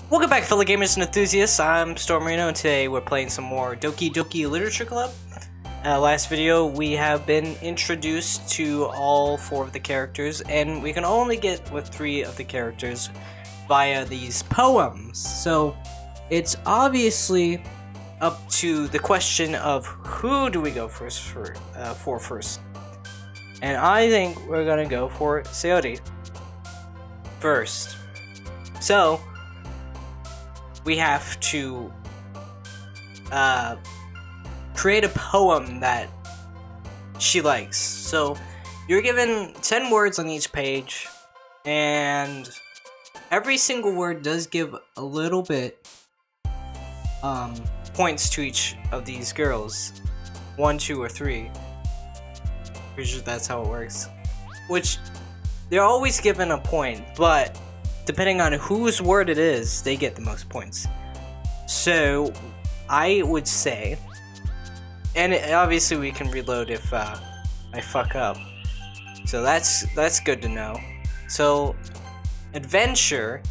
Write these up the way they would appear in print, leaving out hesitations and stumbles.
Welcome back, fellow gamers and enthusiasts. I'm StormMoreno, and today we're playing some more Doki Doki Literature Club. Last video, we have been introduced to all 4 of the characters, and we can only get with 3 of the characters via these poems. So, it's obviously up to the question of who do we go for first. And I think we're gonna go for Sayori first. So, we have to create a poem that she likes. So you're given 10 words on each page, and every single word does give a little bit points to each of these girls. 1, 2, or 3. Pretty sure that's how it works. Which, they're always given a point, but depending on whose word it is, they get the most points. So, I would say, and obviously we can reload if I fuck up. So that's good to know. So, adventure.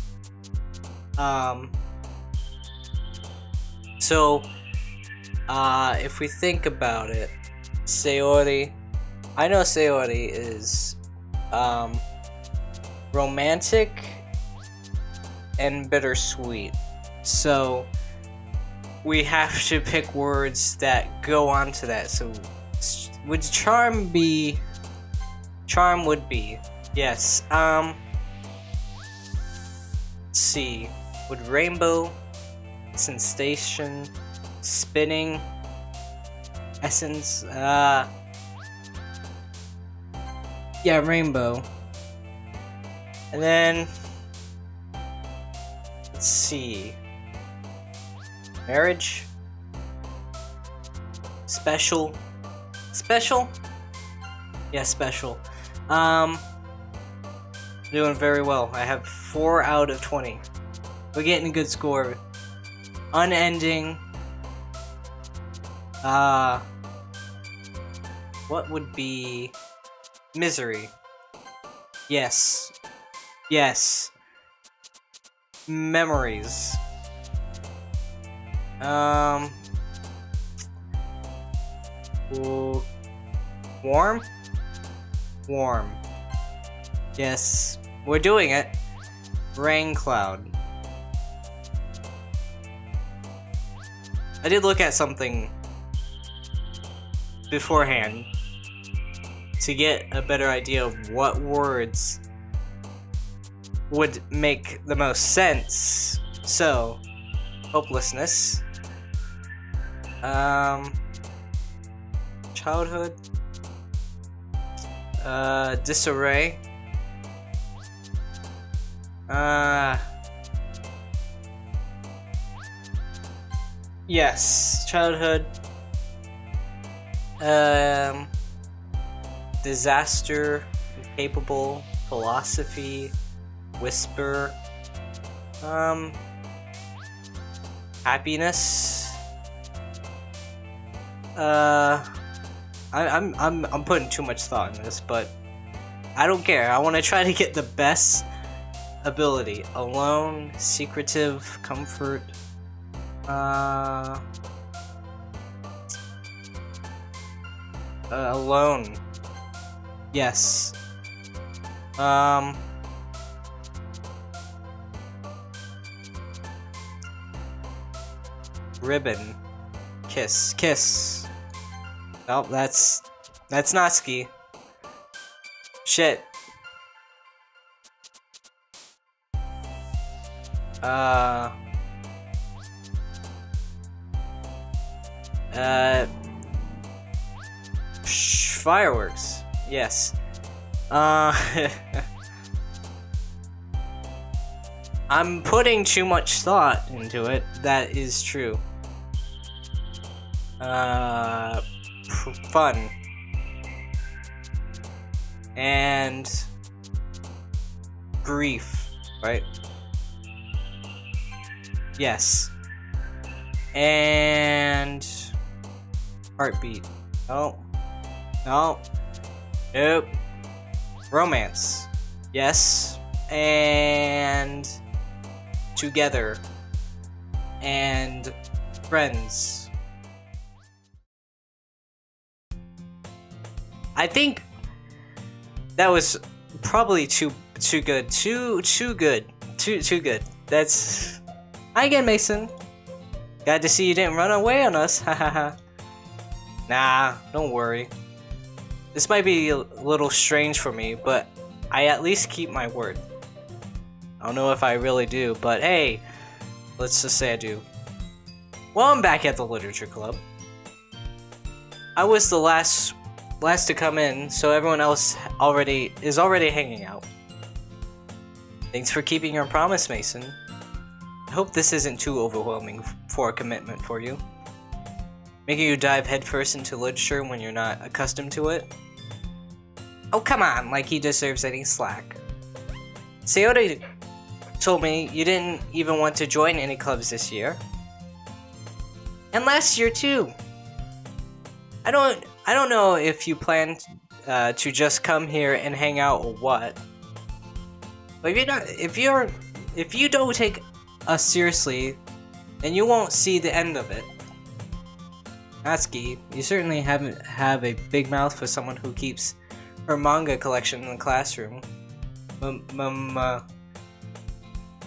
If we think about it, Sayori. I know Sayori is romantic and bittersweet, so we have to pick words that go on to that. So would charm be? Charm would be, yes. Let's see, would rainbow, sensation, spinning, essence, yeah, rainbow. And then let's see. Marriage. Special. Special? Yeah, special. Doing very well. I have 4 out of 20. We're getting a good score. Unending. What would be misery? Yes. Yes. Memories. Warm? Warm. Yes. We're doing it. Rain cloud. I did look at something beforehand to get a better idea of what words would make the most sense. So, hopelessness, childhood, disarray, yes, childhood, disaster, incapable, philosophy, whisper, happiness. I'm putting too much thought in this, but I don't care. I want to try to get the best ability. Alone, secretive, comfort. Alone. Yes. Ribbon. Kiss. Kiss. Oh, that's Natsuki. Shit. Fireworks. Yes. I'm putting too much thought into it. That is true. Fun. And grief, right? Yes. And heartbeat. Oh. No. Nope. Romance. Yes. And together and friends. I think that was probably too good. Too good. That's... Hi again, Mason. Glad to see you didn't run away on us. Hahaha. Nah, don't worry. This might be a little strange for me, but I at least keep my word. I don't know if I really do, but hey, let's just say I do. Well, I'm back at the Literature Club. I was the last to come in, so everyone else is already hanging out. Thanks for keeping your promise, Mason. I hope this isn't too overwhelming for a commitment for you. Making you dive headfirst into literature when you're not accustomed to it? Oh, come on, like he deserves any slack. Sayori told me you didn't even want to join any clubs this year. And last year too. I don't know if you plan to just come here and hang out or what. But if you don't take us seriously, then you won't see the end of it. Natsuki, you certainly have a big mouth for someone who keeps her manga collection in the classroom.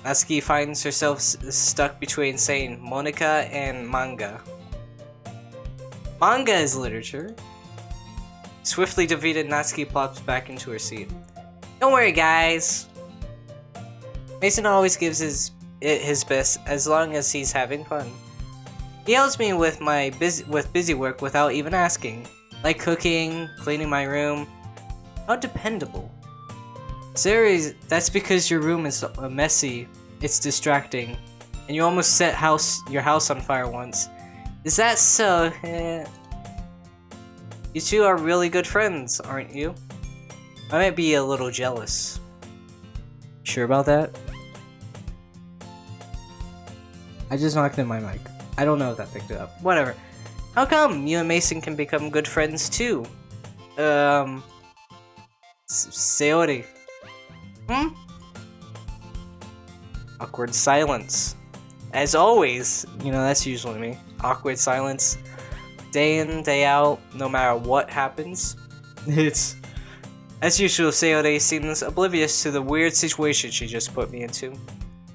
Natsuki finds herself stuck between saying Monica and manga. Manga is literature. Swiftly defeated, Natsuki plops back into her seat. Don't worry, guys. Mason always gives his best as long as he's having fun. He helps me with busy work without even asking, like cooking, cleaning my room. How dependable. Sayori, that's because your room is messy, it's distracting, and you almost set your house on fire once. Is that so? You two are really good friends, aren't you? I might be a little jealous. Sure about that? I just knocked in my mic. I don't know if that picked it up. Whatever. How come you and Mason can become good friends too? Sayori. Awkward silence. As always, you know, that's usually me. Awkward silence. Day in, day out, no matter what happens. It's... As usual, Sayori seems oblivious to the weird situation she just put me into.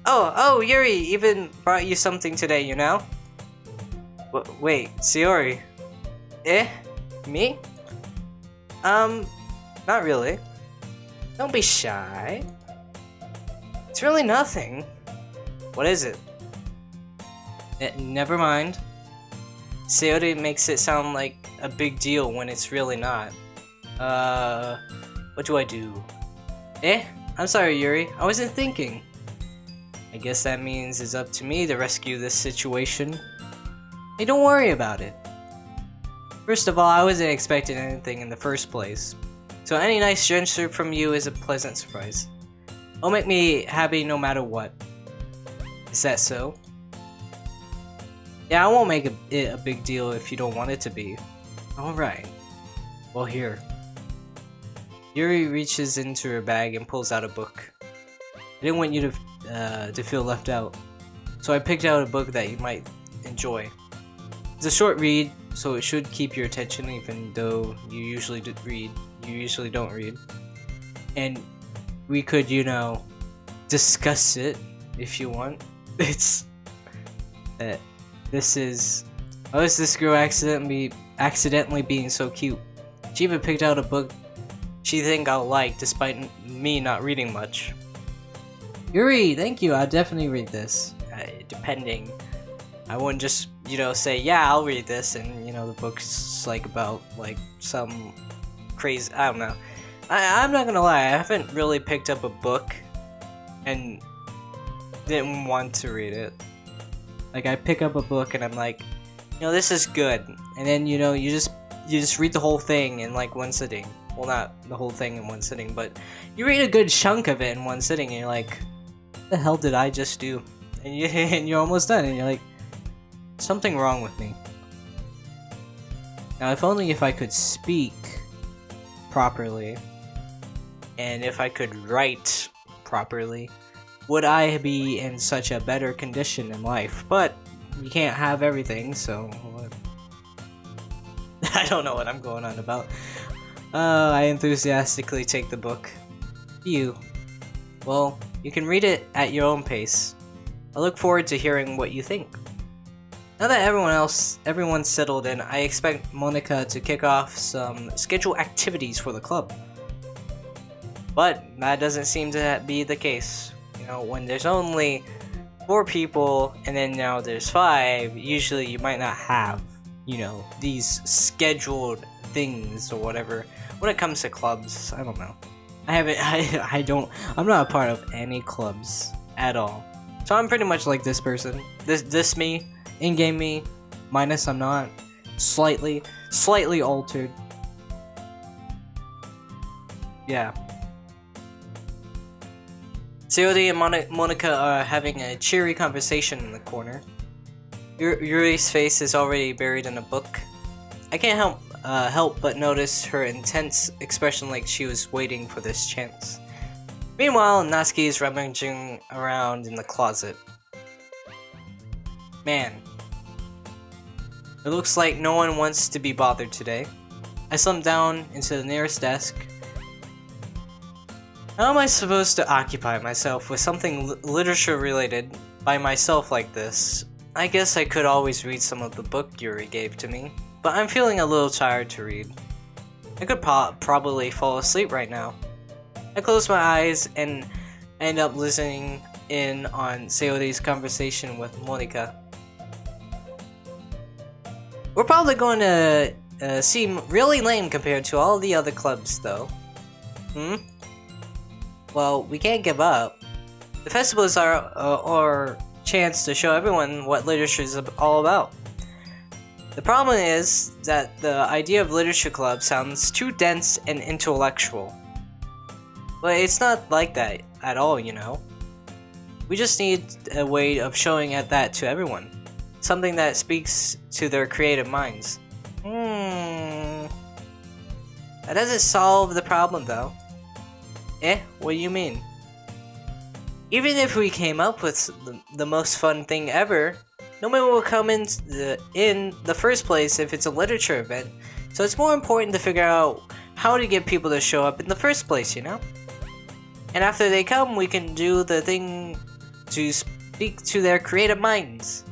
Oh, Yuri even brought you something today, you know? Wait, Sayori. Me? Not really. Don't be shy. It's really nothing. What is it? Never mind. Sayori makes it sound like a big deal when it's really not. What do I do? I'm sorry, Yuri. I wasn't thinking. I guess that means it's up to me to rescue this situation. Hey, don't worry about it. First of all, I wasn't expecting anything in the first place. So any nice gesture from you is a pleasant surprise. It'll make me happy no matter what. Is that so? Yeah, I won't make it a big deal if you don't want it to be. Alright. Well, here. Yuri reaches into her bag and pulls out a book. I didn't want you to feel left out, so I picked out a book that you might enjoy. It's a short read, so it should keep your attention even though you usually don't read. And we could, you know, discuss it if you want. It's... this is... How is this girl accidentally being so cute? She even picked out a book she think I'll like despite me not reading much. Yuri, thank you, I'll definitely read this. Depending. I wouldn't just, you know, say, yeah, I'll read this, and, you know, the book's, like, about, like, some crazy, I don't know. I'm not gonna lie, I haven't really picked up a book and didn't want to read it. Like, I pick up a book and I'm like, you know, this is good. And then, you know, you just read the whole thing in, like, one sitting. Well, not the whole thing in one sitting, but you read a good chunk of it in one sitting and you're like, what the hell did I just do? And you're almost done and you're like, something wrong with me. Now, if I could speak properly, and if I could write properly, would I be in such a better condition in life. But you can't have everything, so I don't know what I'm going on about. I enthusiastically take the book. Well, you can read it at your own pace. I look forward to hearing what you think. Now that everyone's settled in, I expect Monica to kick off some scheduled activities for the club. But that doesn't seem to be the case. You know, when there's only 4 people and then now there's 5, usually you might not have, you know, these scheduled things or whatever. When it comes to clubs, I don't know. I'm not a part of any clubs at all. So I'm pretty much like this person. This me. In-game me, minus I'm not, slightly altered. Yeah. Sayori and Monica are having a cheery conversation in the corner. Yuri's face is already buried in a book. I can't help but notice her intense expression, like she was waiting for this chance. Meanwhile, Natsuki is rummaging around in the closet. Man, it looks like no one wants to be bothered today. I slumped down into the nearest desk. How am I supposed to occupy myself with something literature related by myself like this? I guess I could always read some of the book Yuri gave to me, but I'm feeling a little tired to read. I could probably fall asleep right now. I close my eyes and end up listening in on Sayori's conversation with Monica. We're probably going to seem really lame compared to all the other clubs, though. Well, we can't give up. The festivals are our chance to show everyone what literature is all about. The problem is that the idea of literature club sounds too dense and intellectual. But it's not like that at all, you know. We just need a way of showing that to everyone. Something that speaks to their creative minds. That doesn't solve the problem, though. What do you mean? Even if we came up with the most fun thing ever, no one will come in the first place if it's a literature event. So it's more important to figure out how to get people to show up in the first place, you know? And after they come, we can do the thing to speak to their creative minds.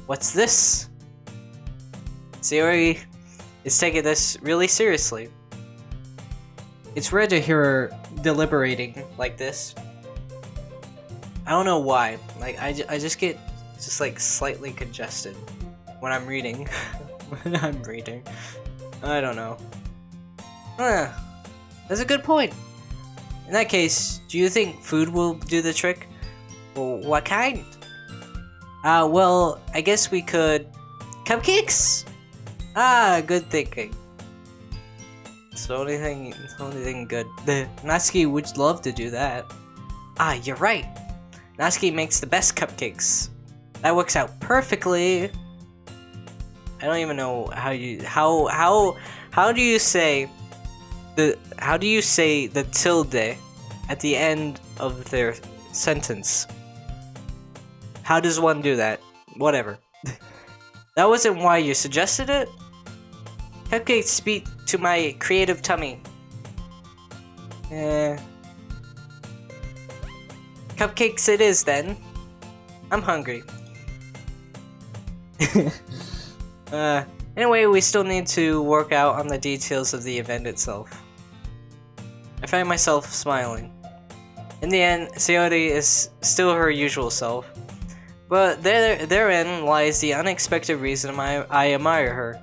What's this? Sayori is taking this really seriously. It's rare to hear her deliberating like this. I don't know why. Like, I just get like slightly congested when I'm reading. I don't know. That's a good point. In that case, do you think food will do the trick? Well, what kind? Well, I guess we could... Cupcakes? Good thinking. It's the only thing good. Natsuki would love to do that. You're right. Natsuki makes the best cupcakes. That works out perfectly. I don't even know how do you say the tilde at the end of their sentence? How does one do that? Whatever. That wasn't why you suggested it? Cupcakes speak to my creative tummy. Cupcakes it is then. I'm hungry. Anyway, we still need to work out on the details of the event itself. I find myself smiling. In the end, Sayori is still her usual self. But therein lies the unexpected reason I admire her.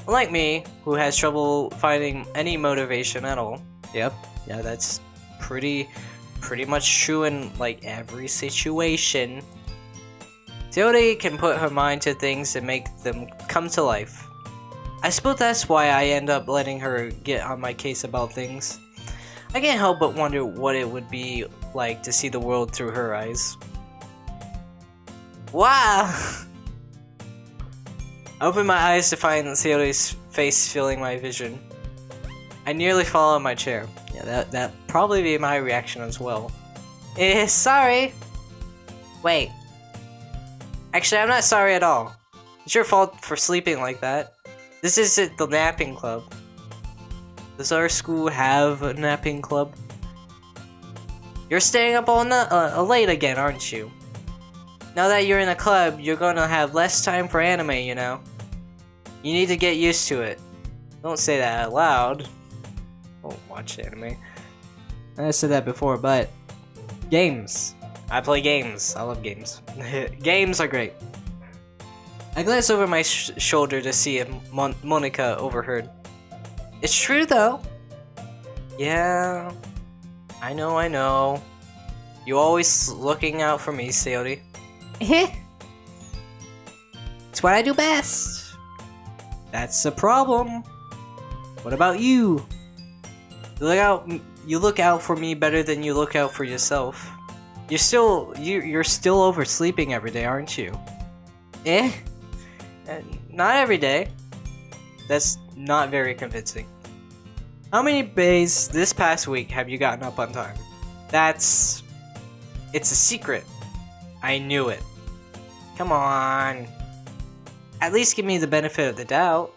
Unlike me, who has trouble finding any motivation at all. Yep, yeah, that's pretty much true in like every situation. Sayori can put her mind to things and make them come to life. I suppose that's why I end up letting her get on my case about things. I can't help but wonder what it would be like to see the world through her eyes. Wow! I opened my eyes to find Sayori's face filling my vision. I nearly fall out of my chair. Yeah, that probably be my reaction as well. Sorry! Wait. Actually, I'm not sorry at all. It's your fault for sleeping like that. This isn't the napping club. Does our school have a napping club? You're staying up all late again, aren't you? Now that you're in a club, you're gonna have less time for anime, you know? You need to get used to it. Don't say that out loud. Don't watch anime. I said that before, but... Games. I play games. I love games. Games are great. I glanced over my shoulder to see if Monica overheard. It's true, though. Yeah. I know. You always looking out for me, Sayori. It's what I do best. That's the problem. What about you? You look out for me better than you look out for yourself. You're still oversleeping every day, aren't you? Not every day. That's not very convincing. How many days this past week have you gotten up on time? It's a secret. I knew it. Come on. At least give me the benefit of the doubt.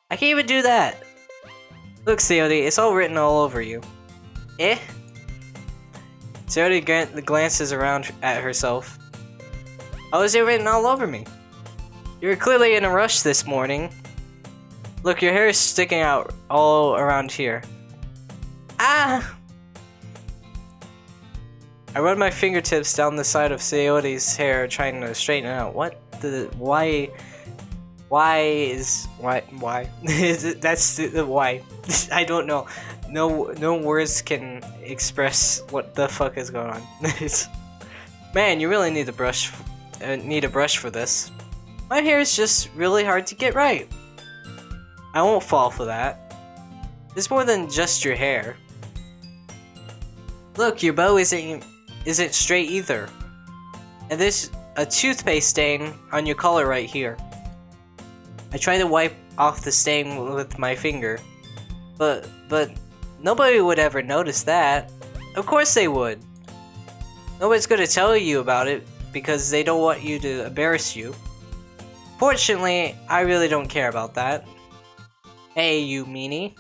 I can't even do that. Look, Sayori, it's all written all over you. Sayori glances around at herself. How is it written all over me? You're clearly in a rush this morning. Look, your hair is sticking out all around here. Ah! I run my fingertips down the side of Sayori's hair, trying to straighten it out. Why? That's the why. I don't know. No words can express what the fuck is going on. Man, you really need a brush for this. My hair is just really hard to get right. I won't fall for that. It's more than just your hair. Look, your bow isn't straight either. And there's a toothpaste stain on your collar right here. I try to wipe off the stain with my finger. But nobody would ever notice that. Of course they would. Nobody's gonna tell you about it because they don't want you to embarrass you. Fortunately, I really don't care about that. Hey, you meanie.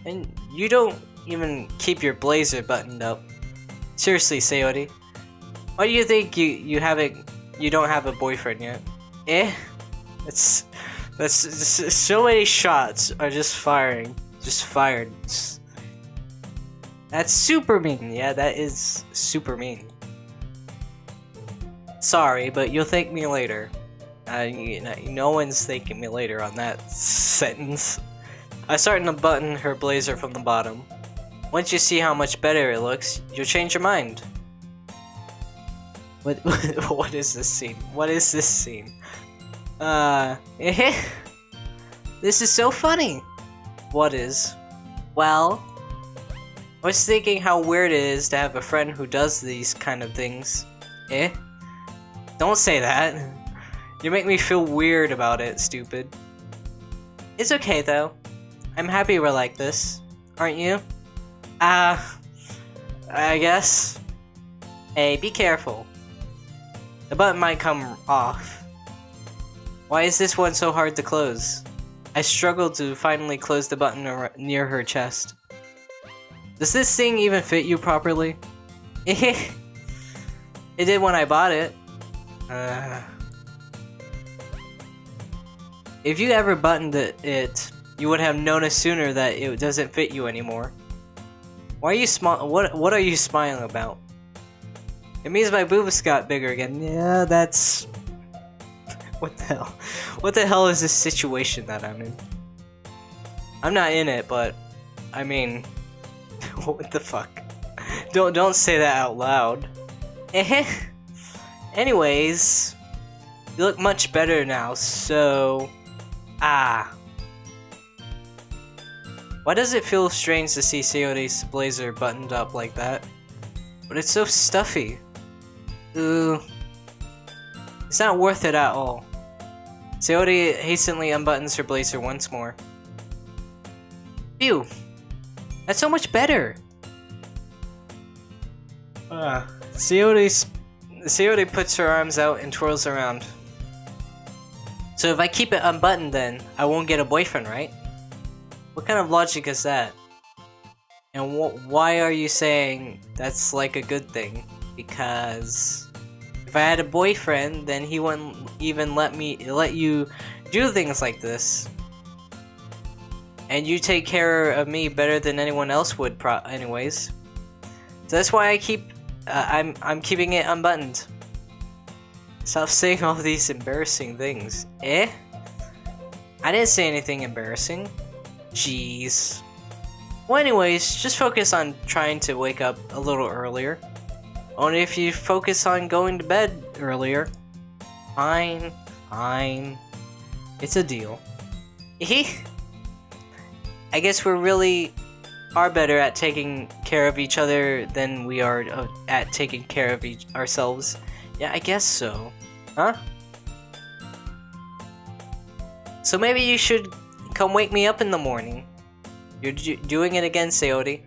And you don't even keep your blazer buttoned up. Seriously, Sayori. Why do you think you don't have a boyfriend yet? That's so many shots are just fired. That's super mean. Yeah, that is super mean. Sorry, but you'll thank me later. No one's thanking me later on that sentence. I start to button her blazer from the bottom. Once you see how much better it looks, you'll change your mind. What is this scene? What is this scene? This is so funny. What is? Well, I was thinking how weird it is to have a friend who does these kind of things. Don't say that. You make me feel weird about it, stupid. It's okay though. I'm happy we're like this. Aren't you? I guess. Hey, be careful. The button might come off. Why is this one so hard to close? I struggled to finally close the button near her chest. Does this thing even fit you properly? It did when I bought it. If you ever buttoned it, you would have noticed sooner that it doesn't fit you anymore. Why are you what are you smiling about? It means my boobs got bigger again. Yeah, that's... What the hell? What the hell is this situation that I'm in? I'm not in it, but... I mean... What the fuck? Don't say that out loud. Anyways... You look much better now, so... Why does it feel strange to see Sayori's blazer buttoned up like that? But it's so stuffy. Ooh. It's not worth it at all. Sayori hastily unbuttons her blazer once more. Phew! That's so much better! Sayori's Sayori puts her arms out and twirls around. So if I keep it unbuttoned then, I won't get a boyfriend, right? What kind of logic is that? And why are you saying that's like a good thing? Because if I had a boyfriend, then he wouldn't even let you do things like this. And you take care of me better than anyone else would, anyways. So that's why I keep, I'm keeping it unbuttoned. Stop saying all these embarrassing things. Eh? I didn't say anything embarrassing. Jeez. Well, anyways, just focus on trying to wake up a little earlier. Only if you focus on going to bed earlier. Fine, fine. It's a deal. I guess we really are better at taking care of each other than we are at taking care of ourselves. Yeah, I guess so. Huh? So maybe you should come wake me up in the morning. You're doing it again, Sayori.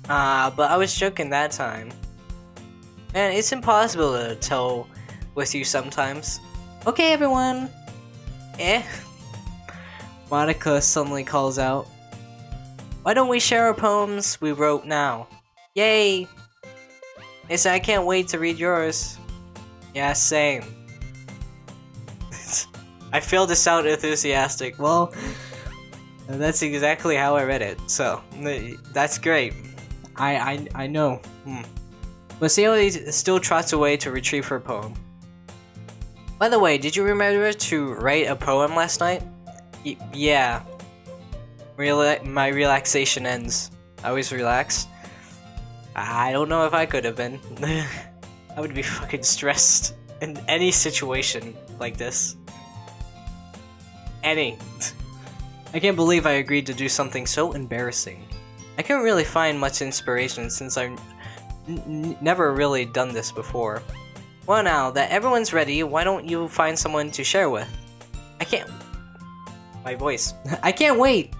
But I was joking that time. Man, it's impossible to tell with you sometimes. Okay, everyone. Eh? Monica suddenly calls out. Why don't we share our poems we wrote now? Yay! Listen, I can't wait to read yours. Yeah, same. I failed to sound enthusiastic. Well, that's exactly how I read it, so that's great. I know. But Sayori still trots away to retrieve her poem. By the way, did you remember to write a poem last night? Yeah. My relaxation ends. I was relaxed. I don't know if I could have been. I would be fucking stressed in any situation like this. Any. I can't believe I agreed to do something so embarrassing. I couldn't really find much inspiration since I've never really done this before. Well, now that everyone's ready, why don't you find someone to share with? I can't... My voice. I can't wait!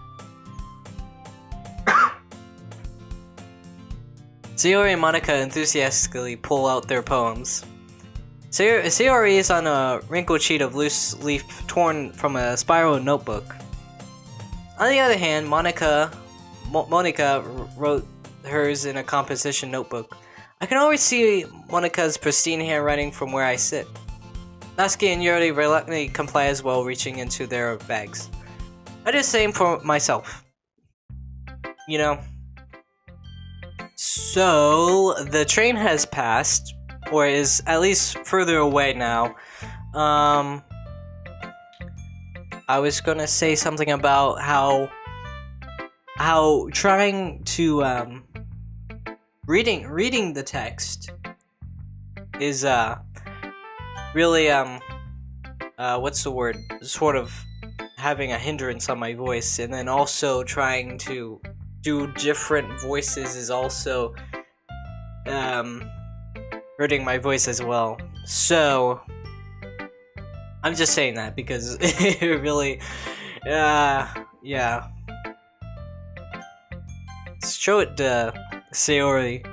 Sayori and Monica enthusiastically pull out their poems. Sayori is on a wrinkled sheet of loose leaf torn from a spiral notebook. On the other hand, Monica wrote hers in a composition notebook. I can always see Monica's pristine handwriting from where I sit. Natsuki and Yuri reluctantly comply as well, reaching into their bags. I do the same for myself. You know. So, the train has passed, or is at least further away now. I was gonna say something about how trying to reading the text is really what's the word? Sort of having a hindrance on my voice, and then also trying to do different voices is also hurting my voice as well. So I'm just saying that because it really yeah. Show it to Sayori.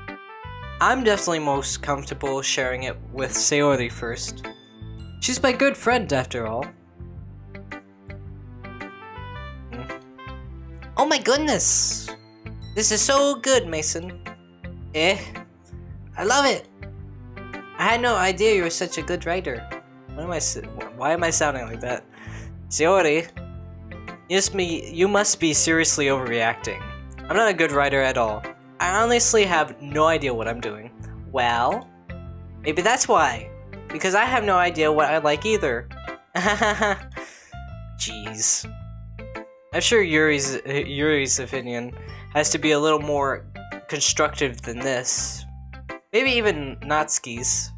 I'm definitely most comfortable sharing it with Sayori first. She's my good friend after all. Oh my goodness! This is so good, Mason. Eh? I love it! I had no idea you were such a good writer. Why am I sounding like that? Sayori, you must be seriously overreacting. I'm not a good writer at all. I honestly have no idea what I'm doing. Well, maybe that's why. Because I have no idea what I like either. Jeez. I'm sure Yuri's opinion has to be a little more constructive than this. Maybe even Natsuki's.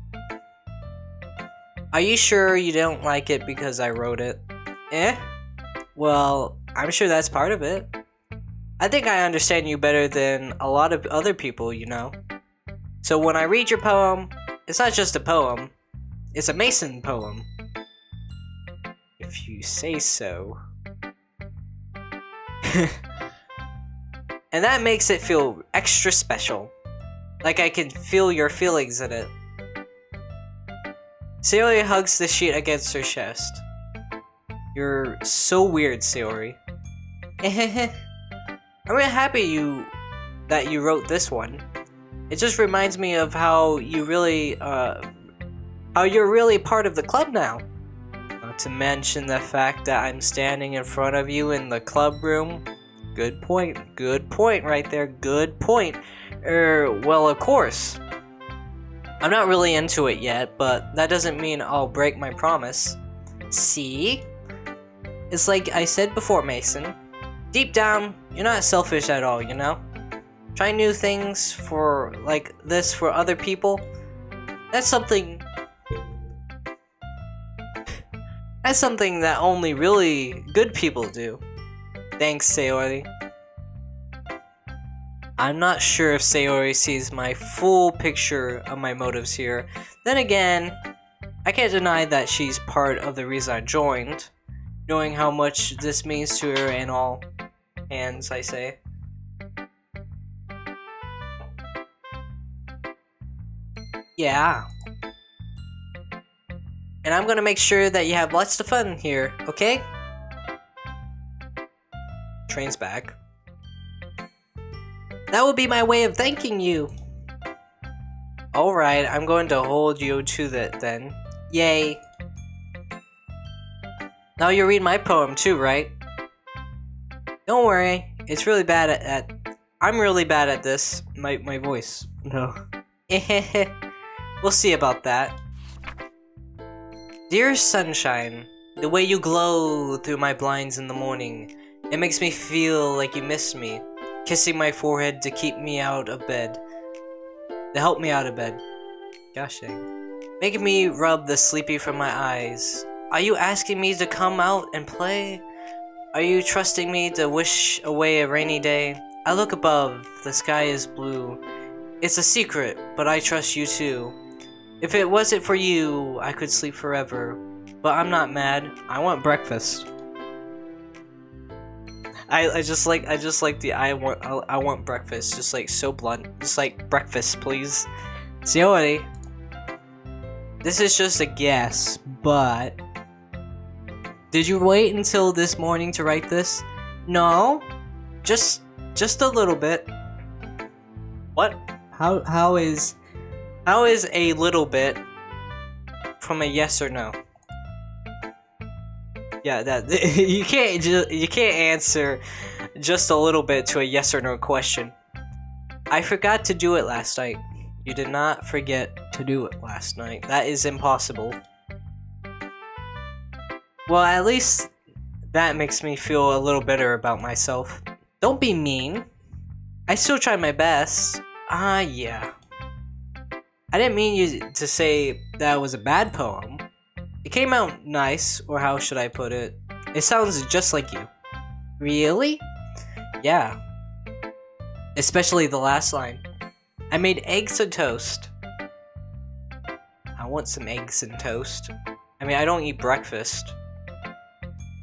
Are you sure you don't like it because I wrote it? Eh? Well, I'm sure that's part of it. I think I understand you better than a lot of other people, you know. So when I read your poem, it's not just a poem, it's a Mason poem. If you say so. And that makes it feel extra special. Like I can feel your feelings in it. Sayori hugs the sheet against her chest. You're so weird, Sayori. I'm really happy that you wrote this one. It just reminds me of how you're really part of the club now. Not to mention the fact that I'm standing in front of you in the club room. Good point right there, good point. Well, of course. I'm not really into it yet, but that doesn't mean I'll break my promise. See? It's like I said before, Mason. Deep down, you're not selfish at all, you know? Trying new things for, like this for other people, that's something that only really good people do. Thanks, Sayori. I'm not sure if Sayori sees my full picture of my motives here. Then again, I can't deny that she's part of the reason I joined, knowing how much this means to her and all hands, I say. Yeah. And I'm gonna make sure that you have lots of fun here, okay? Train's back. That would be my way of thanking you. Alright, I'm going to hold you to that then. Yay. Now you read my poem too, right? Don't worry, it's really bad at I'm really bad at this. My voice. No. We'll see about that. Dear sunshine, the way you glow through my blinds in the morning, it makes me feel like you miss me. Kissing my forehead to keep me out of bed. To help me out of bed. Gosh dang. Making me rub the sleepy from my eyes. Are you asking me to come out and play? Are you trusting me to wish away a rainy day? I look above, the sky is blue. It's a secret, but I trust you too. If it wasn't for you, I could sleep forever. But I'm not mad. I want breakfast. I just like the I want breakfast, just like so blunt. Just like breakfast, please. Sayori. This is just a guess, but did you wait until this morning to write this? No. Just a little bit. What? How is a little bit from a yes or no? Yeah, that you can't answer just a little bit to a yes or no question. I forgot to do it last night. You did not forget to do it last night. That is impossible. Well, at least that makes me feel a little better about myself. Don't be mean. I still tried my best. Yeah. I didn't mean you to say that was a bad poem. It came out nice, or how should I put it? It sounds just like you. Really? Yeah. Especially the last line. I made eggs and toast. I want some eggs and toast. I mean, I don't eat breakfast.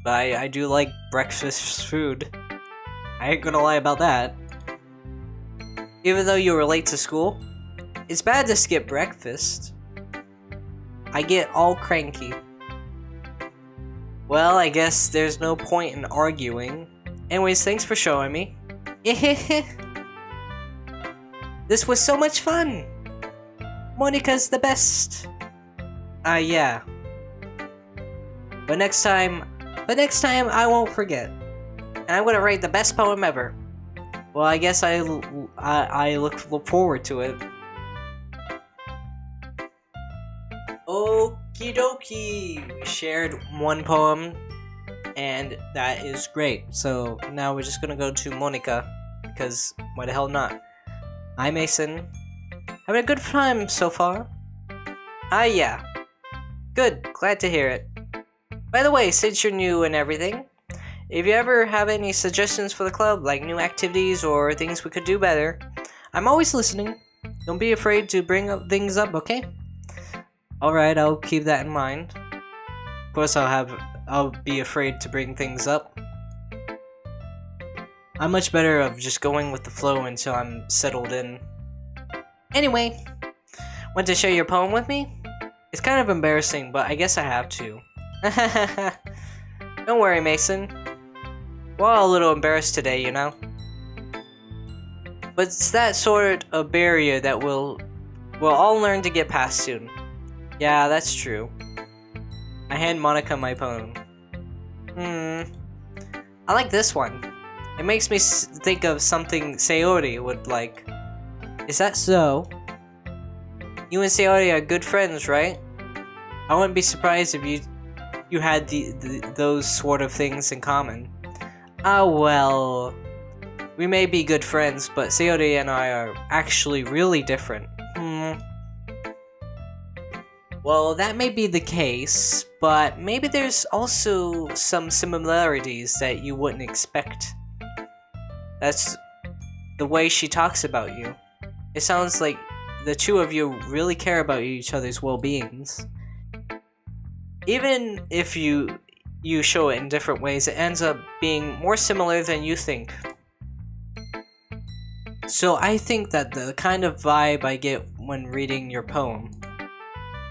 But I do like breakfast food. I ain't gonna lie about that. Even though you were late to school, it's bad to skip breakfast. I get all cranky. Well, I guess there's no point in arguing. Anyways, thanks for showing me. This was so much fun! Monica's the best! Yeah. But next time I won't forget. And I'm gonna write the best poem ever. Well, I guess I look forward to it. Okie dokie! We shared one poem, and that is great. So now we're just gonna go to Monica, because why the hell not? Hi Mason. Having a good time so far? Yeah. Good, glad to hear it. By the way, since you're new and everything, if you ever have any suggestions for the club, like new activities or things we could do better, I'm always listening. Don't be afraid to bring up things up, okay? Alright, I'll keep that in mind. Of course I'll be afraid to bring things up. I'm much better of just going with the flow until I'm settled in. Anyway, want to share your poem with me? It's kind of embarrassing, but I guess I have to. Don't worry, Mason. We're all a little embarrassed today, you know? But it's that sort of barrier that we'll all learn to get past soon. Yeah, that's true. I hand Monica my poem. I like this one. It makes me think of something Sayori would like. Is that so? You and Sayori are good friends, right? I wouldn't be surprised if you had those sort of things in common. Oh well. We may be good friends, but Sayori and I are actually really different. Well, that may be the case, but maybe there's also some similarities that you wouldn't expect. That's the way she talks about you. It sounds like the two of you really care about each other's well-beings. Even if you show it in different ways, it ends up being more similar than you think. So I think that the kind of vibe I get when reading your poem.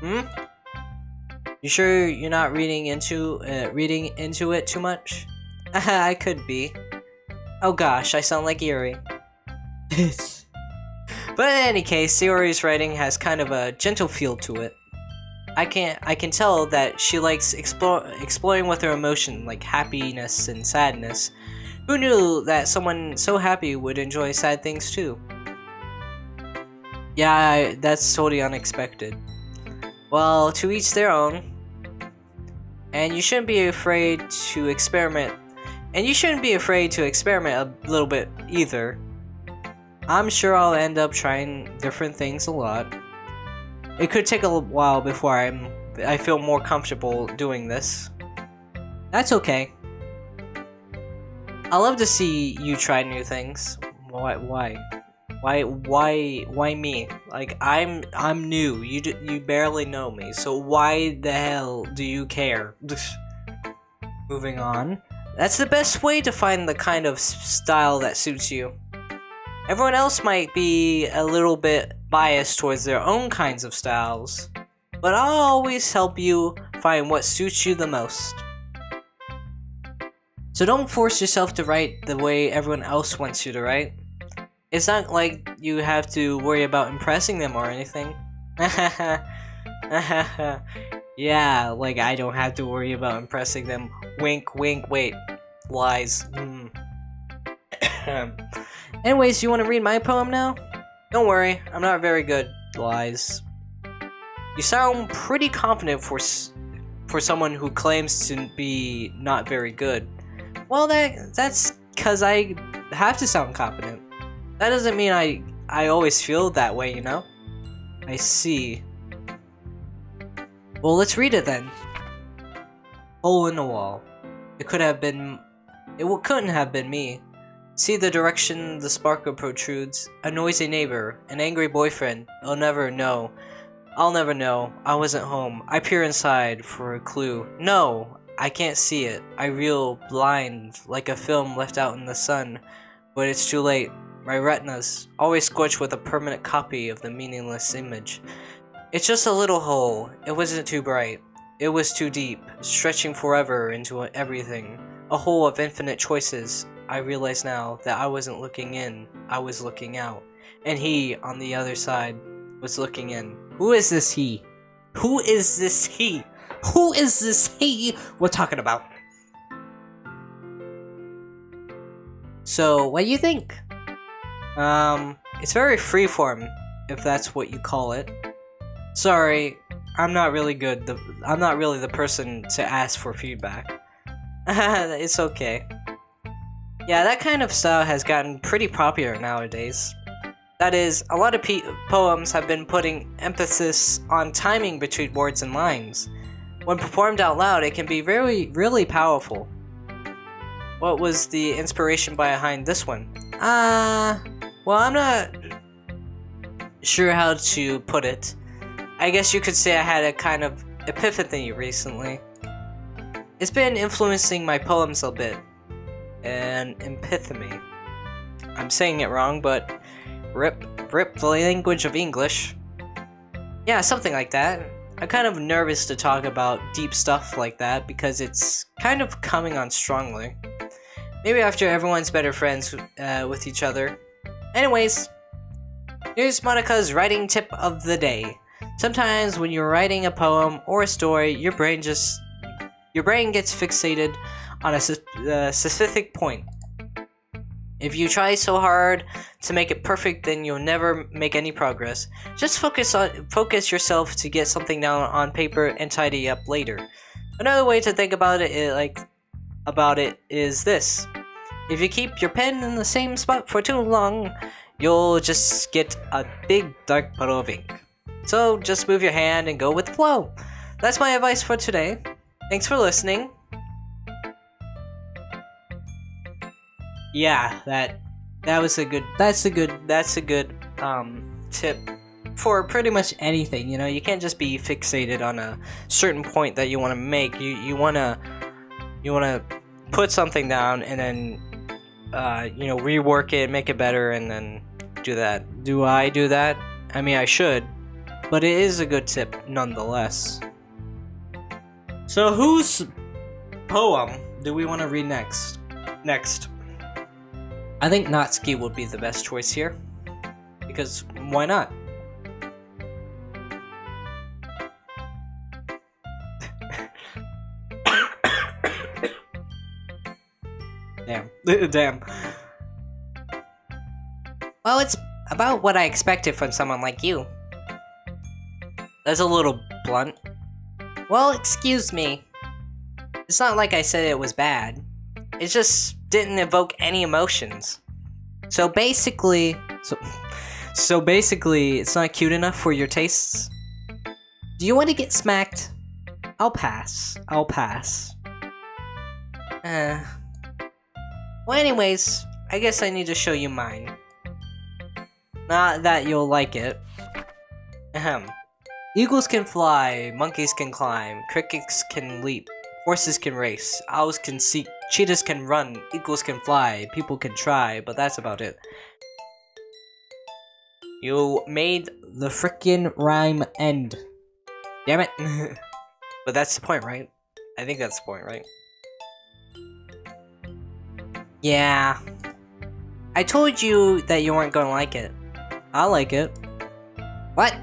You sure you're not reading into it too much? I could be. Oh gosh, I sound like Yuri. But in any case, Sayori's writing has kind of a gentle feel to it. I can tell that she likes exploring with her emotion, like happiness and sadness. Who knew that someone so happy would enjoy sad things too? Yeah, that's totally unexpected. Well, to each their own. And you shouldn't be afraid to experiment. And you shouldn't be afraid to experiment a little bit either. I'm sure I'll end up trying different things a lot. It could take a while before I feel more comfortable doing this. That's okay. I love to see you try new things. Why me? Like I'm new. You barely know me. So why the hell do you care? Moving on. That's the best way to find the kind of style that suits you. Everyone else might be a little bit biased towards their own kinds of styles, but I'll always help you find what suits you the most. So don't force yourself to write the way everyone else wants you to write. It's not like you have to worry about impressing them or anything. Yeah, like I don't have to worry about impressing them. Wink, wink, wait. Lies. Anyways, you want to read my poem now? Don't worry, I'm not very good. Lies. You sound pretty confident for someone who claims to be not very good. Well, that's because I have to sound confident. That doesn't mean I always feel that way, you know? I see. Well, let's read it then. Hole in the wall. It couldn't have been me. See the direction the sparkle protrudes. A noisy neighbor, an angry boyfriend. I'll never know. I wasn't home. I peer inside for a clue. No, I can't see it. I reel blind, like a film left out in the sun. But it's too late. My retinas, always scorched with a permanent copy of the meaningless image. It's just a little hole. It wasn't too bright. It was too deep, stretching forever into everything. A hole of infinite choices. I realize now that I wasn't looking in, I was looking out. And he, on the other side, was looking in. Who is this he? Who is this he? Who is this he we're talking about? So, what do you think? It's very freeform, if that's what you call it. Sorry, I'm not really the person to ask for feedback. It's okay. Yeah, that kind of style has gotten pretty popular nowadays. That is, a lot of poems have been putting emphasis on timing between words and lines. When performed out loud, it can be really powerful. What was the inspiration behind this one? Well, I'm not sure how to put it. I guess you could say I had a kind of epiphany recently. It's been influencing my poems a bit. An epiphany. I'm saying it wrong, but rip the language of English. Yeah, something like that. I'm kind of nervous to talk about deep stuff like that because it's kind of coming on strongly. Maybe after everyone's better friends with each other. Anyways, here's Monica's writing tip of the day. Sometimes when you're writing a poem or a story, your brain gets fixated on a specific point. If you try so hard to make it perfect, then you'll never make any progress. Just focus yourself to get something down on paper and tidy up later. Another way to think about it is this. If you keep your pen in the same spot for too long, you'll just get a big dark puddle of ink. So just move your hand and go with the flow. That's my advice for today. Thanks for listening. Yeah, that's a good tip for pretty much anything. You know, you can't just be fixated on a certain point that you want to make. You wanna put something down and then rework it, make it better, and then do that. Do I do that? I mean, I should, but it is a good tip nonetheless. So whose poem do we want to read next? I think Natsuki would be the best choice here, because why not? Damn. Well, it's about what I expected from someone like you. That's a little blunt. Well, excuse me. It's not like I said it was bad. It just didn't evoke any emotions. So basically, it's not cute enough for your tastes? Do you want to get smacked? I'll pass. Well, anyways, I guess I need to show you mine. Not that you'll like it. Ahem. Eagles can fly, monkeys can climb, crickets can leap, horses can race, owls can seek, cheetahs can run, eagles can fly, people can try, but that's about it. You made the frickin' rhyme end. Damn it. But that's the point, right? I think that's the point, right? Yeah. I told you that you weren't gonna like it. I like it. What?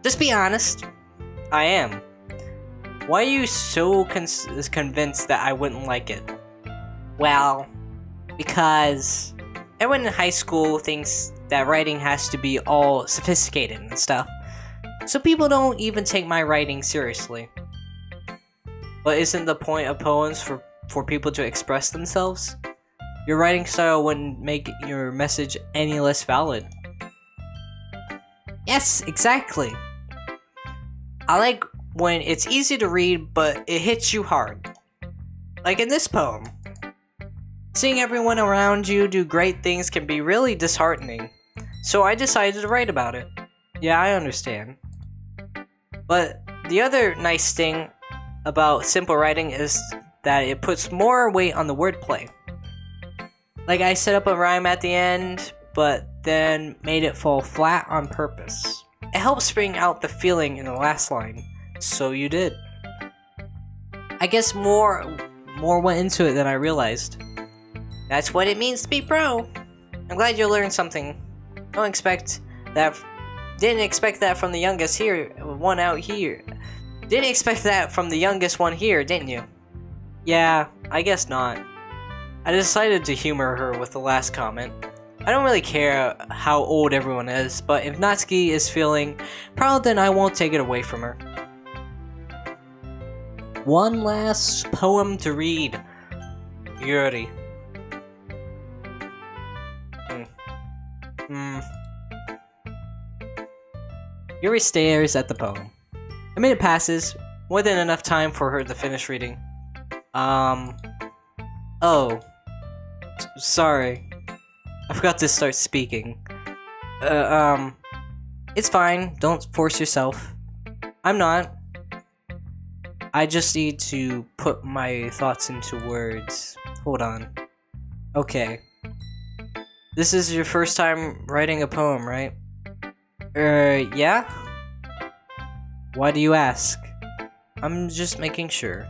Just be honest. I am. Why are you so convinced that I wouldn't like it? Well, because everyone in high school thinks that writing has to be all sophisticated and stuff. So people don't even take my writing seriously. But isn't the point of poems for people to express themselves? Your writing style wouldn't make your message any less valid. Yes, exactly. I like when it's easy to read, but it hits you hard. Like in this poem. Seeing everyone around you do great things can be really disheartening. So I decided to write about it. Yeah, I understand. But the other nice thing about simple writing is that it puts more weight on the wordplay. Like I set up a rhyme at the end, but then made it fall flat on purpose. It helps bring out the feeling in the last line. So you did. I guess more went into it than I realized. That's what it means to be pro. I'm glad you learned something. Didn't expect that from the youngest one out here. Didn't expect that from the youngest one here, didn't you? Yeah, I guess not. I decided to humor her with the last comment. I don't really care how old everyone is, but if Natsuki is feeling proud, then I won't take it away from her. One last poem to read. Yuri. Yuri stares at the poem. A minute passes, more than enough time for her to finish reading. Oh. Sorry. I forgot to start speaking. It's fine, don't force yourself. I'm not. I just need to put my thoughts into words. Hold on. Okay. This is your first time writing a poem, right? Yeah? Why do you ask? I'm just making sure.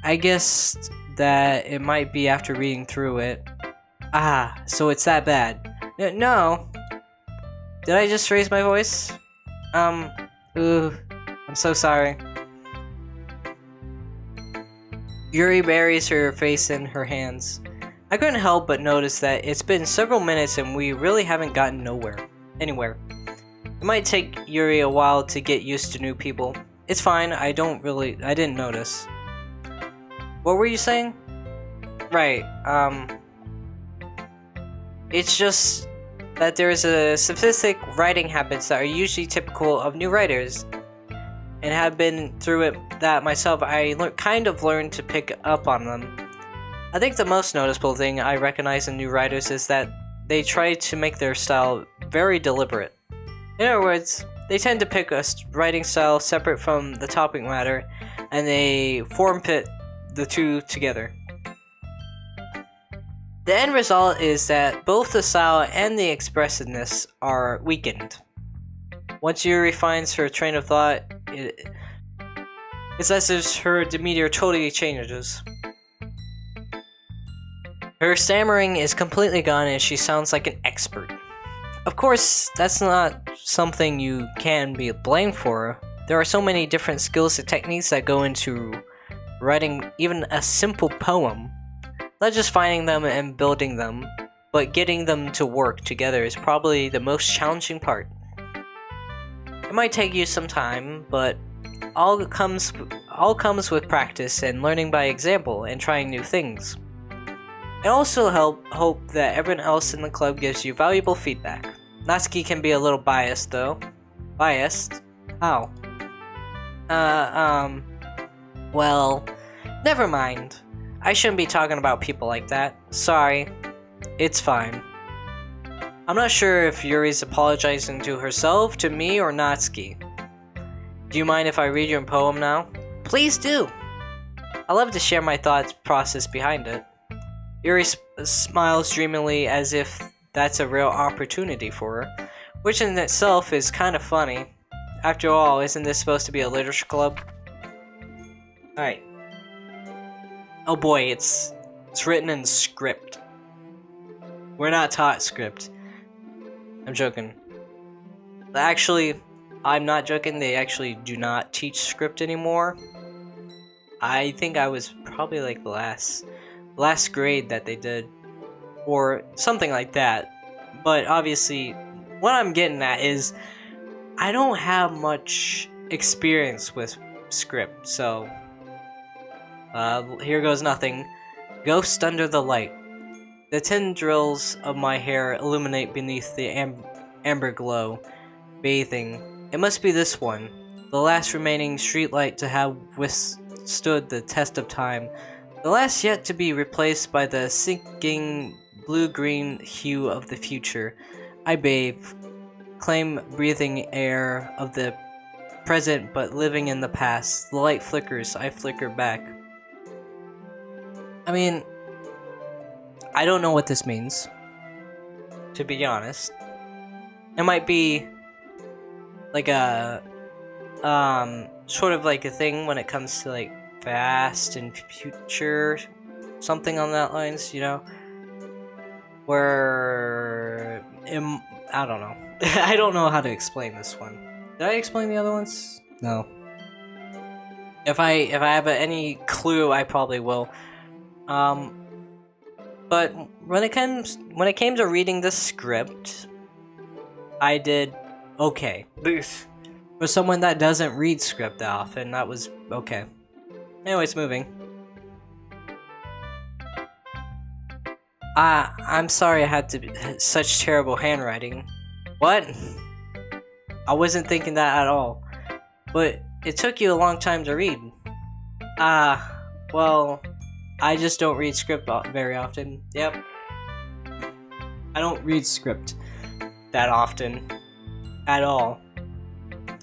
I guess that it might be after reading through it. Ah, so it's that bad. No. Did I just raise my voice? Ooh, I'm so sorry. Yuri buries her face in her hands. I couldn't help but notice that it's been several minutes and we really haven't gotten anywhere. It might take Yuri a while to get used to new people. It's fine, I didn't notice. What were you saying? Right, it's just that there is a specific writing habits that are usually typical of new writers. And have been through that myself, I kind of learned to pick up on them. I think the most noticeable thing I recognize in new writers is that they try to make their style very deliberate. In other words, they tend to pick a writing style separate from the topic matter, and they form fit the two together. The end result is that both the style and the expressiveness are weakened. Once Yuri finds her train of thought, it's as if her demeanor totally changes. Her stammering is completely gone and she sounds like an expert. Of course, that's not something you can be blamed for. There are so many different skills and techniques that go into writing even a simple poem. Not just finding them and building them, but getting them to work together is probably the most challenging part. It might take you some time, but all comes with practice and learning by example and trying new things. I also hope that everyone else in the club gives you valuable feedback. Natsuki can be a little biased though. Biased? How? Well, never mind. I shouldn't be talking about people like that. Sorry. It's fine. I'm not sure if Yuri's apologizing to herself, to me, or Natsuki. Do you mind if I read your poem now? Please do! I love to share my thoughts process behind it. Yuri smiles dreamily as if that's a real opportunity for her, which in itself is kind of funny. After all, isn't this supposed to be a literature club? Alright. Oh boy, it's written in script. We're not taught script. I'm joking. Actually, I'm not joking, they actually do not teach script anymore. I think I was probably like the last grade that they did, or something like that. But obviously, what I'm getting at is, I don't have much experience with script, so here goes nothing. Ghost under the light. The tendrils of my hair illuminate beneath the amber glow, bathing. It must be this one, the last remaining streetlight to have withstood the test of time. The last yet to be replaced by the sinking blue-green hue of the future. I bathe, claim breathing air of the present but living in the past. The light flickers, I flicker back. I mean, I don't know what this means, to be honest. It might be like a, sort of like a thing when it comes to like past and future, something on that lines, you know? Where, I don't know. I don't know how to explain this one. Did I explain the other ones? No. If I have any clue, I probably will. But when it came to reading the script, I did okay. For someone that doesn't read script that often, that was okay. Anyways, moving. I'm sorry I had such terrible handwriting. What? I wasn't thinking that at all. But it took you a long time to read. Well, I just don't read script very often. Yep. I don't read script that often. At all.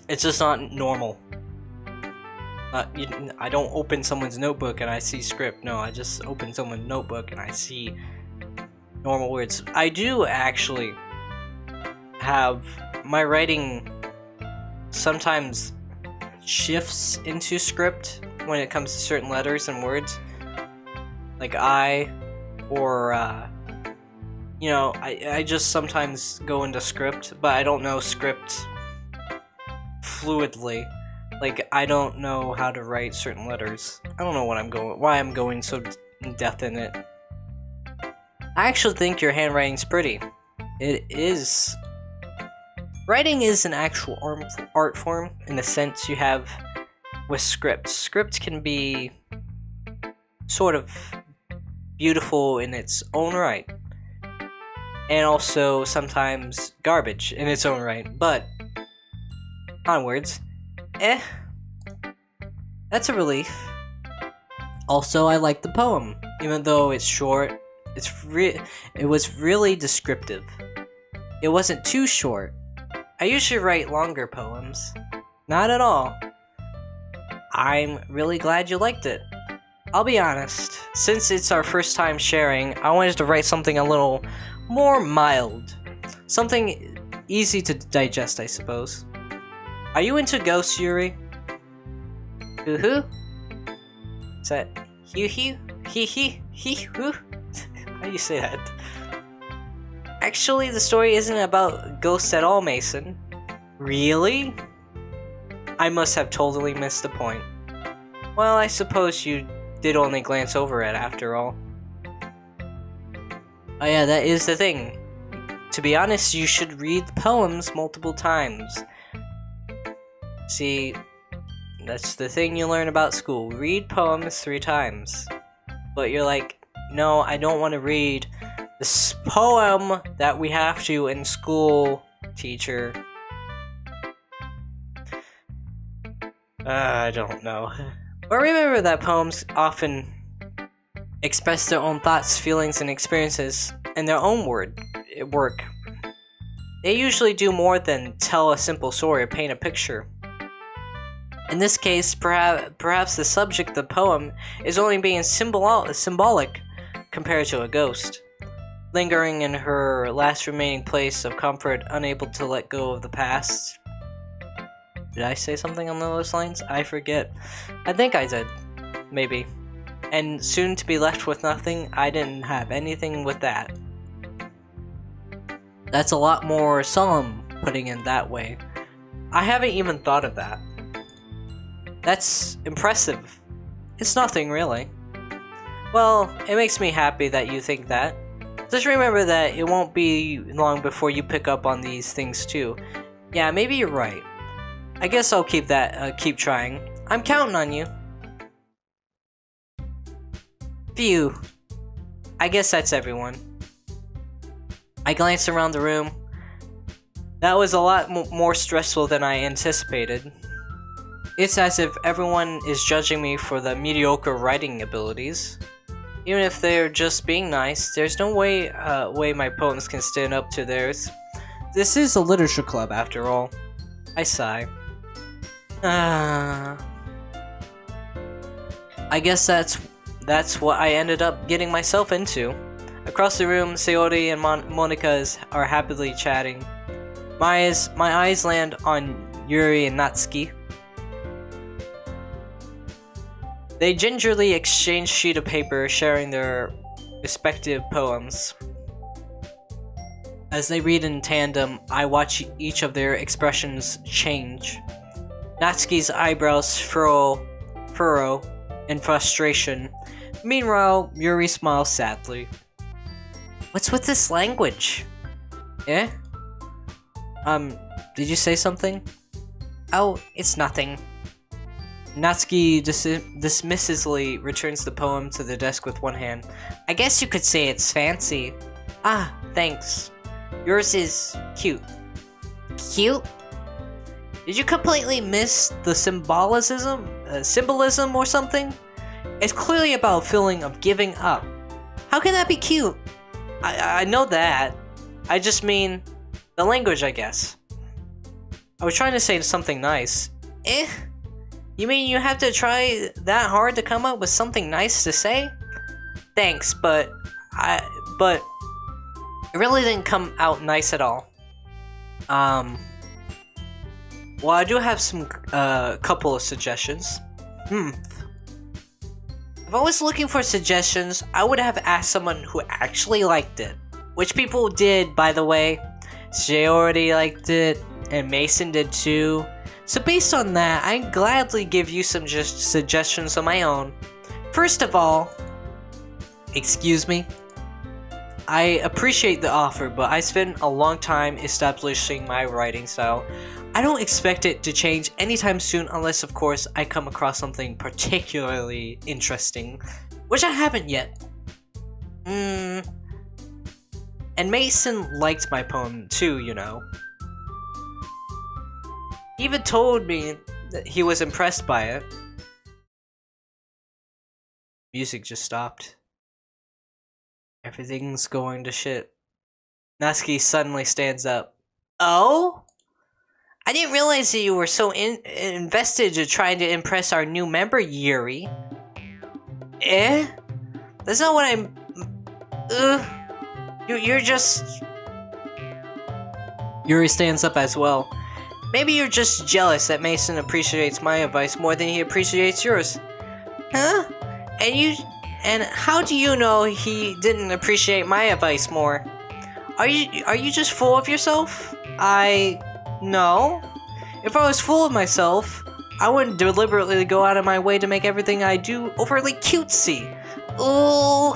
It's just not normal. I don't open someone's notebook and I see script. No, I just open someone's notebook and I see normal words. I do actually have my writing sometimes shifts into script when it comes to certain letters and words. Like I, or, you know, I just sometimes go into script, but I don't know script fluidly. Like, I don't know how to write certain letters. I don't know why I'm going so in depth in it. I actually think your handwriting's pretty. It is. Writing is an actual art form in the sense you have with script. Script can be sort of beautiful in its own right, and also sometimes garbage in its own right, but onwards. That's a relief. Also, I like the poem. Even though it's short, it was really descriptive. It wasn't too short. I usually write longer poems. Not at all. I'm really glad you liked it. I'll be honest, since it's our first time sharing, I wanted to write something a little more mild. Something easy to digest, I suppose. Are you into ghosts, Yuri? Hoo-hoo? Is that hoo-hoo? Hee-hee? Hee-hoo? How do you say that? Actually, the story isn't about ghosts at all, Mason. Really? I must have totally missed the point. Well, I suppose you did only glance over it after all. Oh yeah, that is the thing. To be honest, you should read the poems multiple times. See, that's the thing you learn about school. Read poems 3 times. But you're like, no, I don't want to read this poem that we have to in school, teacher. I don't know. But remember that poems often express their own thoughts, feelings, and experiences in their own work. They usually do more than tell a simple story or paint a picture. In this case, perhaps the subject of the poem is only being symbolic compared to a ghost, lingering in her last remaining place of comfort, unable to let go of the past. Did I say something on those lines? I forget. I think I did. Maybe. And soon to be left with nothing, I didn't have anything with that. That's a lot more solemn, putting it that way. I haven't even thought of that. That's impressive. It's nothing, really. Well, it makes me happy that you think that. Just remember that it won't be long before you pick up on these things too. Yeah, maybe you're right. I guess I'll keep trying. I'm counting on you. Phew. I guess that's everyone. I glanced around the room. That was a lot more stressful than I anticipated. It's as if everyone is judging me for the mediocre writing abilities. Even if they're just being nice, there's no way my poems can stand up to theirs. This is a literature club, after all. I sigh. I guess that's what I ended up getting myself into. Across the room, Sayori and Monica are happily chatting. My eyes land on Yuri and Natsuki. They gingerly exchange sheet of paper, sharing their respective poems. As they read in tandem, I watch each of their expressions change. Natsuki's eyebrows furrow in frustration. Meanwhile, Yuri smiles sadly. What's with this language? Eh? Did you say something? Oh, it's nothing. Natsuki dismissively returns the poem to the desk with one hand. I guess you could say it's fancy. Ah, thanks. Yours is cute. Cute? Did you completely miss the symbolism or something? It's clearly about a feeling of giving up. How can that be cute? I know that. I just mean the language, I guess. I was trying to say something nice. Eh? You mean you have to try that hard to come up with something nice to say? Thanks, but it really didn't come out nice at all. Well, I do have some couple of suggestions. If I was looking for suggestions, I would have asked someone who actually liked it. Which people did, by the way. Sayori liked it, and Mason did too. So based on that, I'd gladly give you some suggestions of my own. First of all, excuse me. I appreciate the offer, but I spent a long time establishing my writing style. I don't expect it to change anytime soon unless, of course, I come across something particularly interesting, which I haven't yet. And Mason liked my poem too, you know. He even told me that he was impressed by it. Music just stopped. Everything's going to shit. Natsuki suddenly stands up. Oh? I didn't realize that you were so invested in trying to impress our new member, Yuri. Eh? That's not what I'm... You're just... Yuri stands up as well. Maybe you're just jealous that Mason appreciates my advice more than he appreciates yours. Huh? And how do you know he didn't appreciate my advice more? Are you just full of yourself? No. If I was full of myself, I wouldn't deliberately go out of my way to make everything I do overly cutesy. Ooh.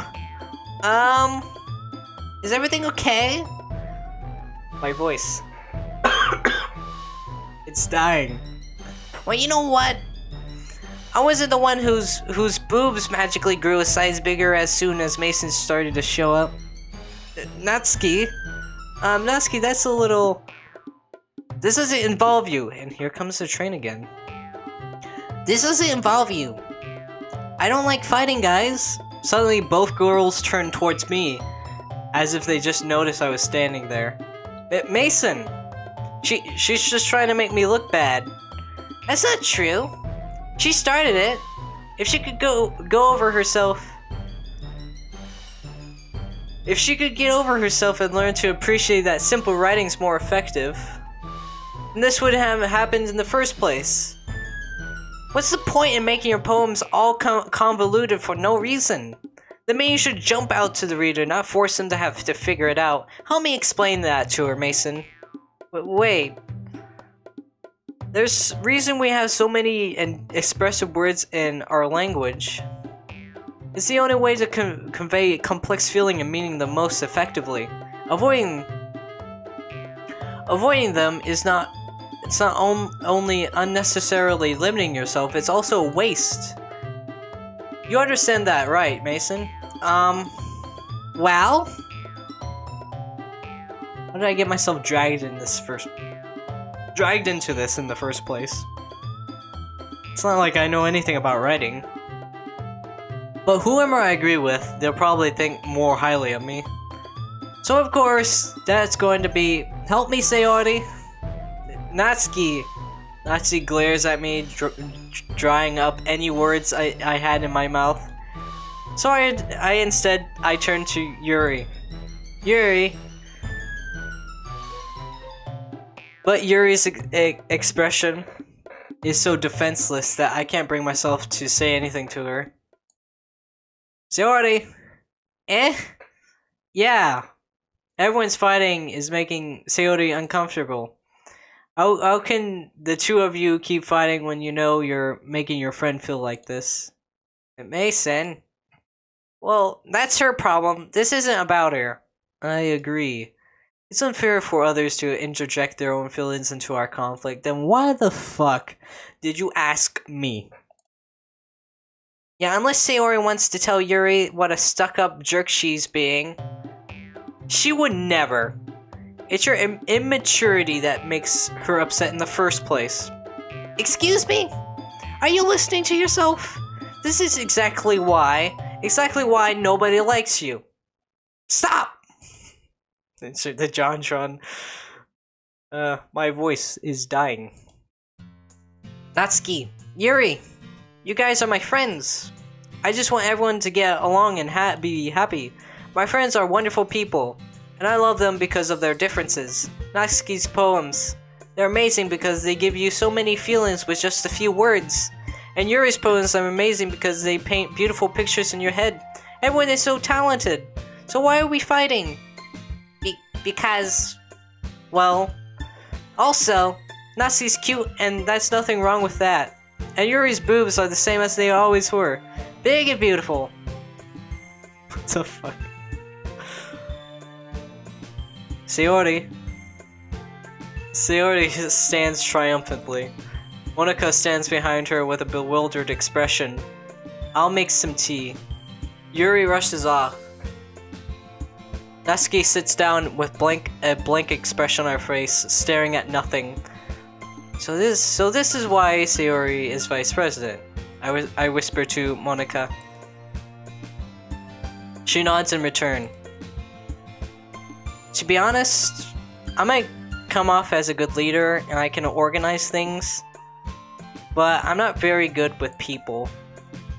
Is everything okay? My voice. It's dying. Well, you know what? I wasn't the one whose boobs magically grew a size bigger as soon as Mason started to show up. Natsuki. Natsuki, that's a little... This doesn't involve you. And here comes the train again. This doesn't involve you. I don't like fighting, guys. Suddenly, both girls turned towards me, as if they just noticed I was standing there. Mason! She's just trying to make me look bad. That's not true. She started it. If she could go over herself... If she could get over herself and learn to appreciate that simple writing's more effective, then this would have happened in the first place. What's the point in making your poems all convoluted for no reason? That means you should jump out to the reader, not force them to have to figure it out. Help me explain that to her, Mason. Wait. There's reason we have so many expressive words in our language. It's the only way to convey complex feeling and meaning the most effectively. Avoiding them is not... It's not only unnecessarily limiting yourself, it's also a waste. You understand that, right, Mason? Well? How did I get myself dragged into this in the first place? It's not like I know anything about writing. But whoever I agree with, they'll probably think more highly of me. So of course, that's going to be... Help me, Sayori! Natsuki! Natsuki glares at me, drying up any words I had in my mouth. So I turn to Yuri. Yuri! But Yuri's expression is so defenseless that I can't bring myself to say anything to her. Sayori! Eh? Yeah. Everyone's fighting is making Sayori uncomfortable. How can the two of you keep fighting when you know you're making your friend feel like this? Mason? Well, that's her problem. This isn't about her. I agree. It's unfair for others to interject their own feelings into our conflict. Then why the fuck did you ask me? Yeah, unless Sayori wants to tell Yuri what a stuck-up jerk she's being. She would never. It's your immaturity that makes her upset in the first place. Excuse me? Are you listening to yourself? This is exactly why nobody likes you. Stop! Insert the JonTron. My voice is dying. Natsuki, Yuri, you guys are my friends. I just want everyone to get along and be happy. My friends are wonderful people, and I love them because of their differences. Natsuki's poems, They're amazing because they give you so many feelings with just a few words. And Yuri's poems are amazing because they paint beautiful pictures in your head. Everyone is so talented. So why are we fighting? Because, well, also, Natsuki's cute and that's nothing wrong with that. And Yuri's boobs are the same as they always were. Big and beautiful. What the fuck? Sayori stands triumphantly. Monika stands behind her with a bewildered expression. I'll make some tea. Yuri rushes off. Natsuki sits down with a blank expression on her face, staring at nothing. So this is why Sayori is vice president. I whisper to Monika. She nods in return. To be honest, I might come off as a good leader and I can organize things, but I'm not very good with people.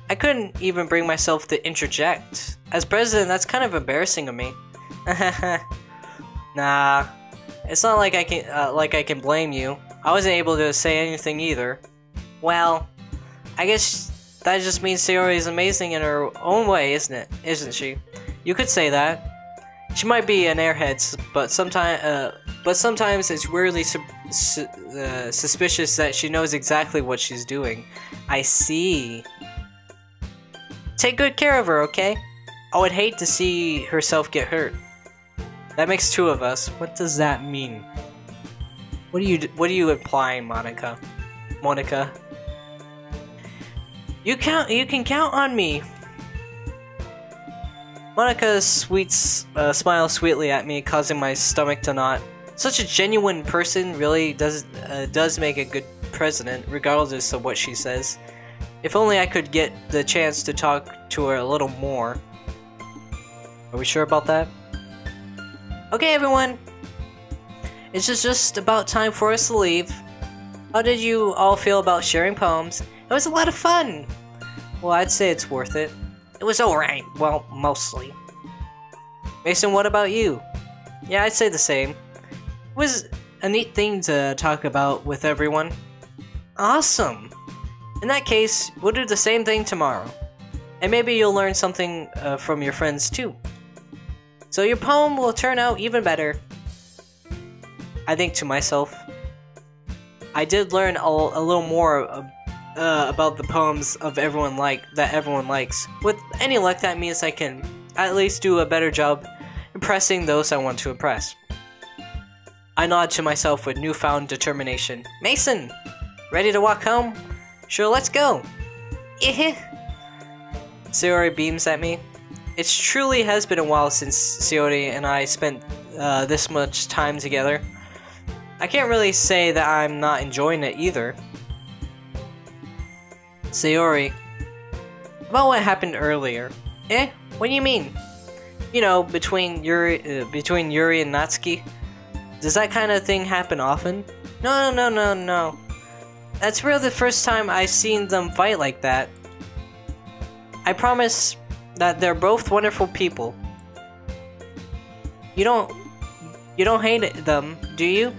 I couldn't even bring myself to interject. As president, that's kind of embarrassing of me. Nah, it's not like I can blame you. I wasn't able to say anything either. Well, I guess that just means Sayori is amazing in her own way, isn't she? You could say that. She might be an airhead, but sometimes it's weirdly suspicious that she knows exactly what she's doing. I see. Take good care of her, okay? I would hate to see herself get hurt. That makes two of us. What does that mean? What are you implying, Monika? You can count on me. Monika smiles sweetly at me, causing my stomach to knot. Such a genuine person really does make a good president, regardless of what she says. If only I could get the chance to talk to her a little more. Are we sure about that? Okay, everyone. It's just about time for us to leave. How did you all feel about sharing poems? It was a lot of fun. Well, I'd say it's worth it. It was alright. Well, mostly. Mason, what about you? Yeah, I'd say the same. It was a neat thing to talk about with everyone. Awesome! In that case, we'll do the same thing tomorrow. And maybe you'll learn something from your friends too. So your poem will turn out even better. I think to myself. I did learn a little more about the poems of everyone likes. With any luck, that means I can at least do a better job impressing those I want to impress. I nod to myself with newfound determination. Mason! Ready to walk home? Sure, let's go! Sayori beams at me. It truly has been a while since Sayori and I spent this much time together. I can't really say that I'm not enjoying it either. Sayori, about what happened earlier. What do you mean? You know, between Yuri and Natsuki. Does that kind of thing happen often? No. That's really the first time I've seen them fight like that. I promise that they're both wonderful people. You don't hate them, do you?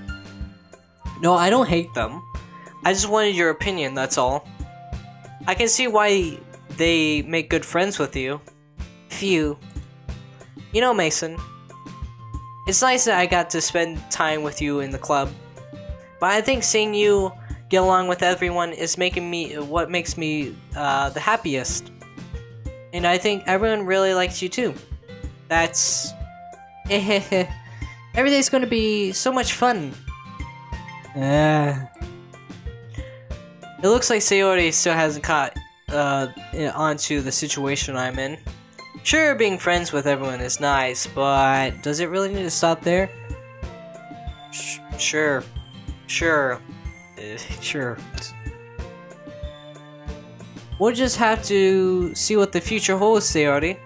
No, I don't hate them. I just wanted your opinion, that's all. I can see why they make good friends with you. Phew. You know, Mason, it's nice that I got to spend time with you in the club. But I think seeing you get along with everyone is what makes me the happiest. And I think everyone really likes you too. That's... Everything's gonna be so much fun. It looks like Sayori still hasn't caught onto the situation I'm in. Sure, being friends with everyone is nice, but does it really need to stop there? Sure. We'll just have to see what the future holds, Sayori.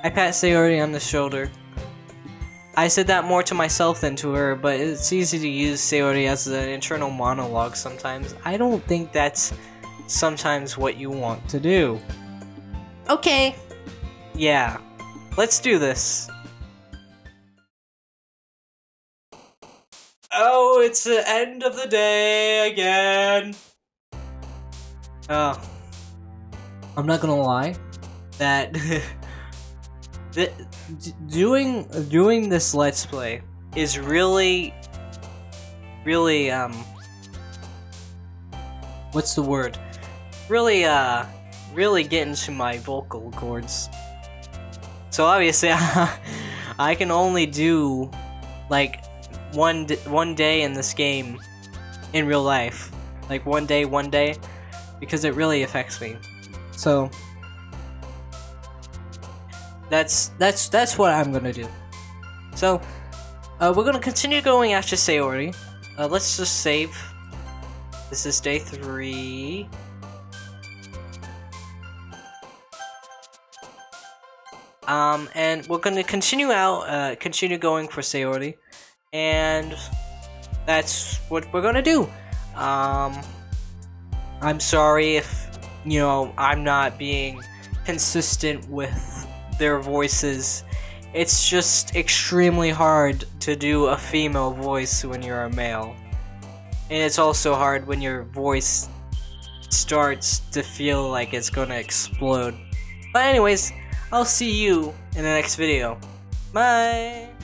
I pat Sayori on the shoulder. I said that more to myself than to her, but it's easy to use Sayori as an internal monologue sometimes. I don't think that's sometimes what you want to do. Okay. Yeah. Let's do this. no, it's the end of the day again. Oh, I'm not gonna lie, that doing this Let's Play is really, what's the word? Really getting to my vocal cords. So obviously, I can only do like one day in this game in real life, like one day, because it really affects me. So that's what I'm gonna do. So we're gonna continue going after Sayori. Let's just save. This is day 3. And we're gonna continue going for Sayori, and that's what we're gonna do. I'm sorry if, you know, I'm not being consistent with their voices. It's just extremely hard to do a female voice when you're a male. And it's also hard when your voice starts to feel like it's gonna explode. But anyways, I'll see you in the next video. Bye!